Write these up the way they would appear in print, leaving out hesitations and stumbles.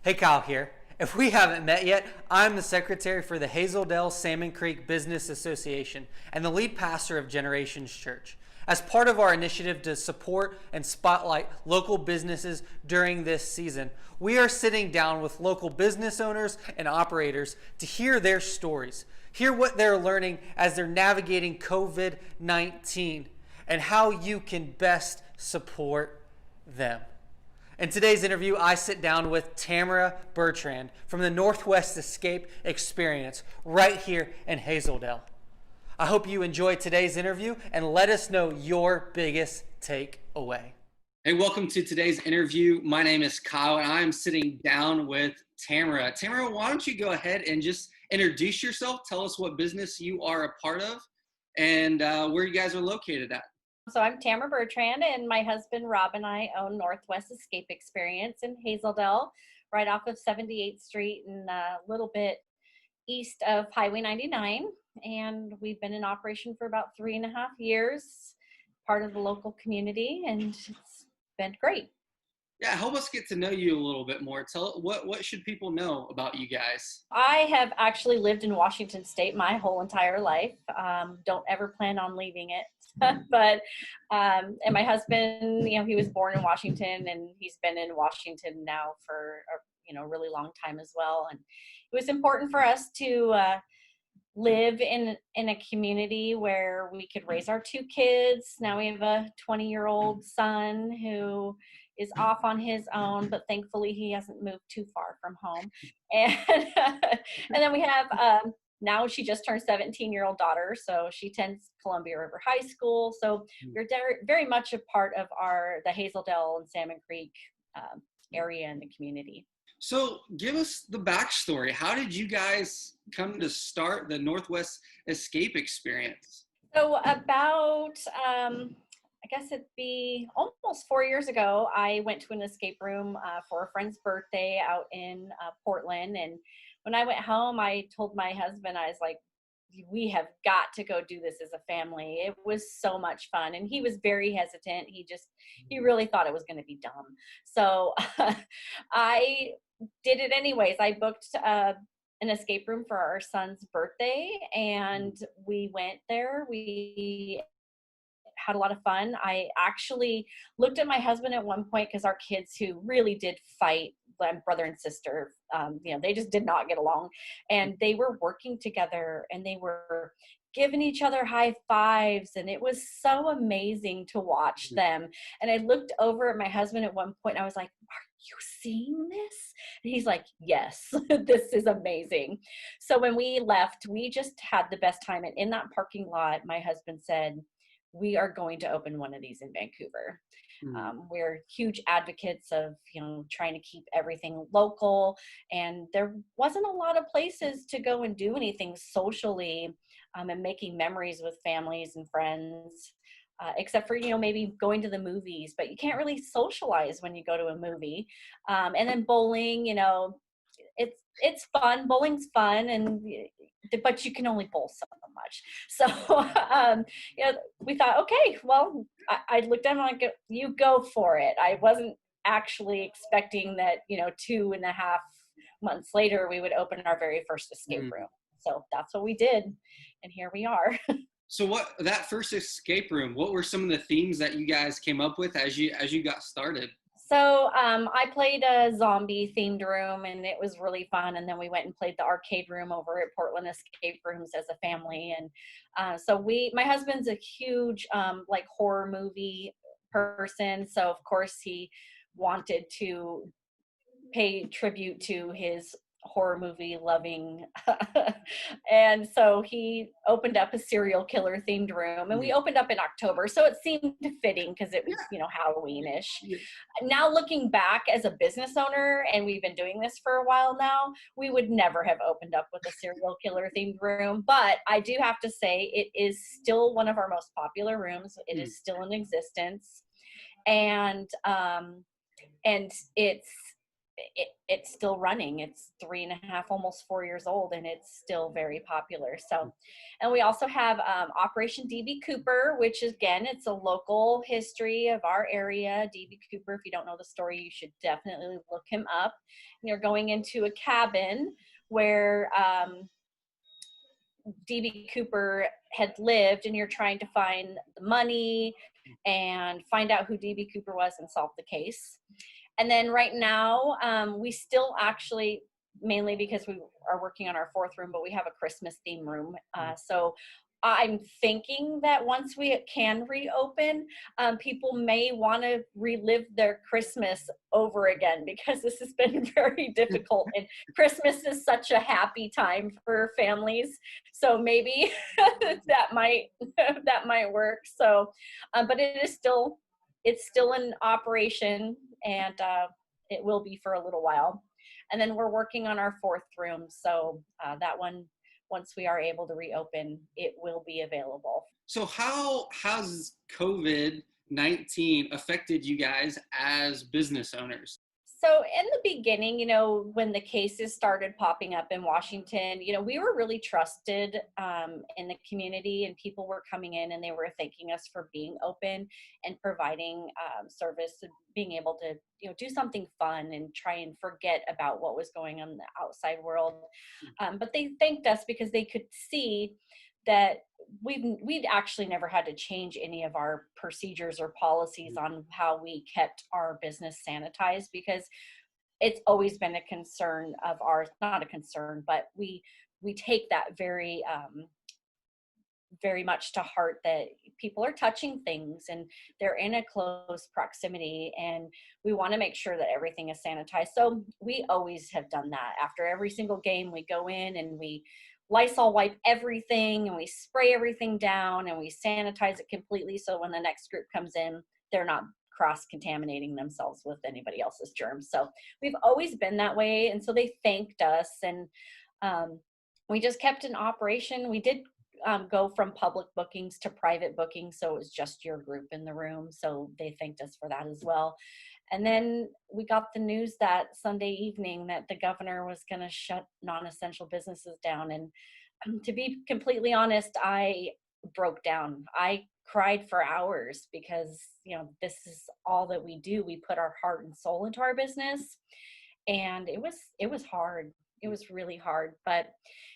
Hey, Kyle here. If we haven't met yet, I'm the secretary for the Hazel, Dell, Salmon Creek Business Association and the lead pastor of Generations Church. As part of our initiative to support and spotlight local businesses during this season, we are sitting down with local business owners and operators to hear their stories, hear what they're learning as they're navigating COVID-19, and how you can best support them. In today's interview, I sit down with Tamara Bertrand from the Northwest Escape Experience right here in Hazeldale. I hope you enjoyed today's interview and let us know your biggest takeaway. Hey, welcome to today's interview. My name is Kyle and I'm sitting down with Tamara. Tamara, why don't you go ahead and just introduce yourself, tell us what business you are a part of and where you guys are located at. So I'm Tamara Bertrand, and my husband Rob and I own Northwest Escape Experience in Hazeldale, right off of 78th Street and a little bit east of Highway 99. And we've been in operation for about 3.5 years, part of the local community, and it's been great. Yeah, help us get to know you a little bit more. Tell what should people know about you guys? I have actually lived in Washington State my whole entire life. Don't ever plan on leaving it. But and my husband, he was born in Washington and he's been in Washington now for a really long time as well. And it was important for us to live in a community where we could raise our 2 kids. Now we have a 20-year-old son who is off on his own, but thankfully he hasn't moved too far from home. And and then we have now she just turned 17-year-old daughter, so she attends Columbia River High School. So we're very much a part of the Hazeldale and Salmon Creek area in the community. So give us the backstory. How did you guys come to start the Northwest Escape Experience? So about, I guess it'd be almost 4 years ago, I went to an escape room for a friend's birthday out in Portland. And when I went home, I told my husband, I was like, we have got to go do this as a family. It was so much fun. And he was very hesitant. He really thought it was going to be dumb. So I did it anyways. I booked an escape room for our son's birthday and we went there. We had a lot of fun. I actually looked at my husband at one point because our kids who really did fight, my brother and sister, they just did not get along, and they were working together and they were giving each other high fives, and it was so amazing to watch them. And I looked over at my husband at one point and I was like, are you seeing this? And he's like, yes, this is amazing. So when we left, we just had the best time. And in that parking lot, my husband said, we are going to open one of these in Vancouver. We're huge advocates of, trying to keep everything local. And there wasn't a lot of places to go and do anything socially and making memories with families and friends, except for, maybe going to the movies. But you can't really socialize when you go to a movie. And then bowling, it's fun. Bowling's fun, but you can only bowl so much. So, we thought, okay, well, I looked at him like, you go for it. I wasn't actually expecting that, 2.5 months later, we would open our very first escape room. So that's what we did. And here we are. So that first escape room, what were some of the themes that you guys came up with as you got started? So I played a zombie themed room and it was really fun. And then we went and played the arcade room over at Portland Escape Rooms as a family. And so my husband's a huge horror movie person. So of course he wanted to pay tribute to his horror movie loving. And so he opened up a serial killer themed room, and we opened up in October. So it seemed fitting because it was, Halloweenish. Yeah. Now looking back as a business owner, and we've been doing this for a while now, we would never have opened up with a serial killer themed room. But I do have to say it is still one of our most popular rooms. It is still in existence. And it's it's still running. It's 3.5, almost 4 years old, and it's still very popular. So, and we also have Operation DB Cooper, which is, again, it's a local history of our area. DB Cooper, if you don't know the story, you should definitely look him up. And you're going into a cabin where DB Cooper had lived, and you're trying to find the money and find out who DB Cooper was and solve the case. And then right now, we still actually, mainly because we are working on our fourth room, but we have a Christmas theme room. So I'm thinking that once we can reopen, people may want to relive their Christmas over again, because this has been very difficult. And Christmas is such a happy time for families. So maybe that might work. So, but it's still in operation, and it will be for a little while. And then we're working on our fourth room. So that one, once we are able to reopen, it will be available. So how has COVID-19 affected you guys as business owners? So in the beginning, when the cases started popping up in Washington, we were really trusted in the community, and people were coming in and they were thanking us for being open and providing service and being able to, do something fun and try and forget about what was going on in the outside world. But they thanked us because they could see that we'd actually never had to change any of our procedures or policies on how we kept our business sanitized, because it's always been a concern of ours, not a concern, but we take that very very much to heart, that people are touching things and they're in a close proximity, and we want to make sure that everything is sanitized. So we always have done that. After every single game, we go in and we Lysol wipe everything and we spray everything down and we sanitize it completely, so when the next group comes in, they're not cross-contaminating themselves with anybody else's germs. So we've always been that way, and so they thanked us, and we just kept an operation. We did go from public bookings to private bookings, so it was just your group in the room, so they thanked us for that as well. And then we got the news that Sunday evening that the governor was going to shut non-essential businesses down. And to be completely honest, I broke down. I cried for hours, because, this is all that we do. We put our heart and soul into our business. And it was hard. It was really hard. But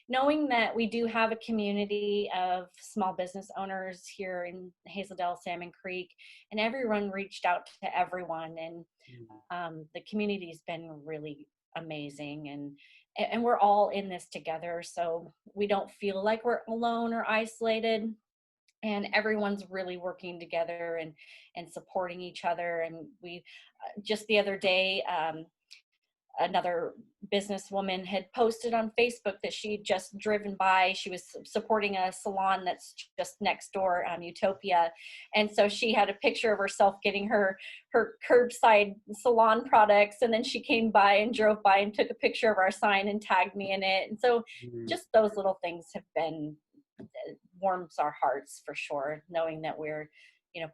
knowing that we do have a community of small business owners here in Hazel, Dell, Salmon Creek, and everyone reached out to everyone, and the community's been really amazing, and we're all in this together, so we don't feel like we're alone or isolated, and everyone's really working together and supporting each other. And we just the other day, another businesswoman had posted on Facebook that she'd just driven by. She was supporting a salon that's just next door, Utopia. And so she had a picture of herself getting her curbside salon products. And then she came by and drove by and took a picture of our sign and tagged me in it. And so just those little things have been, warms our hearts for sure, knowing that we're,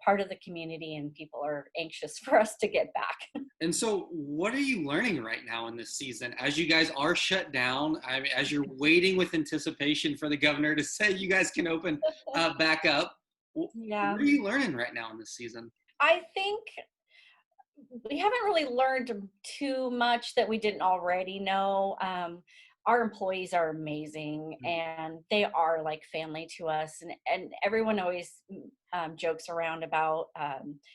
part of the community and people are anxious for us to get back. And so what are you learning right now in this season as you guys are shut down? I mean, as you're waiting with anticipation for the governor to say you guys can open back up. Yeah. What are you learning right now in this season? I think we haven't really learned too much that we didn't already know. Our employees are amazing, and they are like family to us. And everyone always jokes around about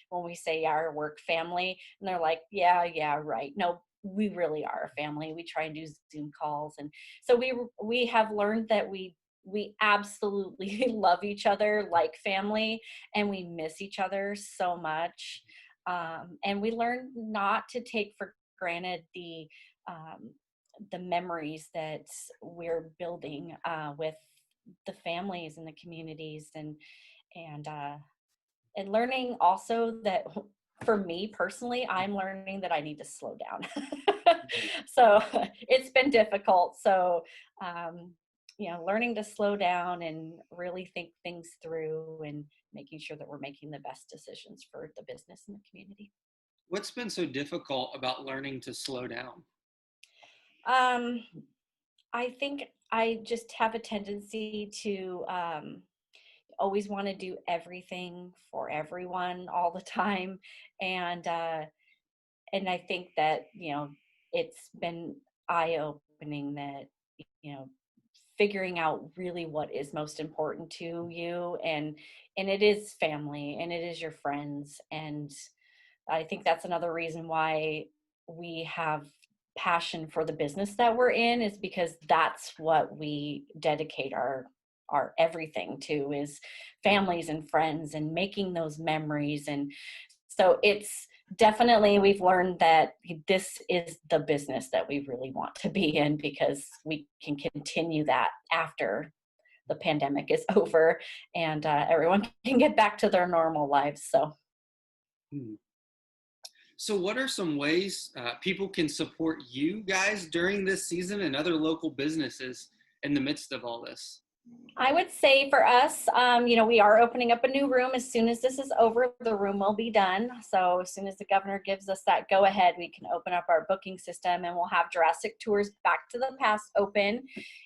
when we say our work family, and they're like, yeah, right. No, we really are a family. We try and do Zoom calls. And so we have learned that we absolutely love each other like family, and we miss each other so much. And we learned not to take for granted the memories that we're building with the families and the communities, and learning also that, for me personally, I'm learning that I need to slow down. So it's been difficult. So learning to slow down and really think things through, and making sure that we're making the best decisions for the business and the community. What's been so difficult about learning to slow down? Um, I think I just have a tendency to always want to do everything for everyone all the time, and I think that it's been eye opening that you know figuring out really what is most important to you, and it is family and it is your friends, and I think that's another reason why we have passion for the business that we're in, is because that's what we dedicate our everything to, is families and friends and making those memories. And so it's definitely, we've learned that this is the business that we really want to be in, because we can continue that after the pandemic is over, and everyone can get back to their normal lives. So Hmm. So, what are some ways people can support you guys during this season and other local businesses in the midst of all this? I would say for us, we are opening up a new room. As soon as this is over, the room will be done. So as soon as the governor gives us that go ahead, we can open up our booking system, and we'll have Jurassic Tours Back to the Past open.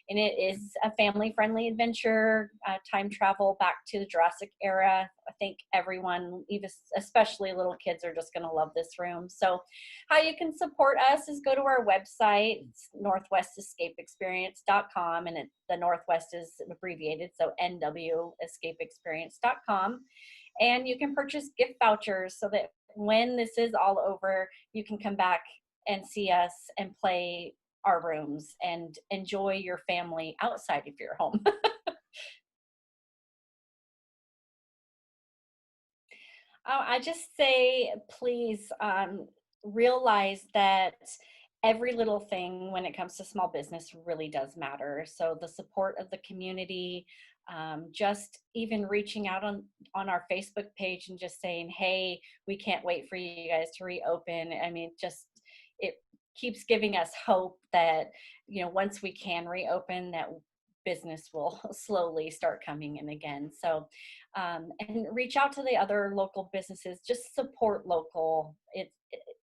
And it is a family-friendly adventure, time travel back to the Jurassic era. I think everyone, even especially little kids, are just going to love this room. So how you can support us is go to our website. It's northwestescapeexperience.com, and the Northwest is abbreviated, so nwescapeexperience.com. And you can purchase gift vouchers so that when this is all over, you can come back and see us and play our rooms and enjoy your family outside of your home. I just say, please realize that every little thing when it comes to small business really does matter. So the support of the community, just even reaching out on our Facebook page and just saying, hey, we can't wait for you guys to reopen. I mean, just it keeps giving us hope that, once we can reopen, that business will slowly start coming in again. So, and reach out to the other local businesses, just support local.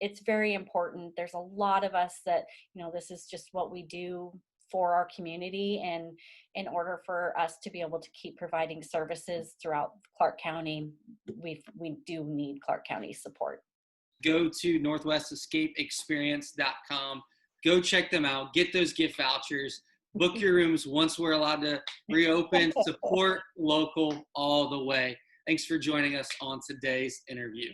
It's very important. There's a lot of us that, this is just what we do for our community. And in order for us to be able to keep providing services throughout Clark County, we do need Clark County support. Go to northwestescapeexperience.com. Go check them out. Get those gift vouchers. Book your rooms once we're allowed to reopen. Support local all the way. Thanks for joining us on today's interview.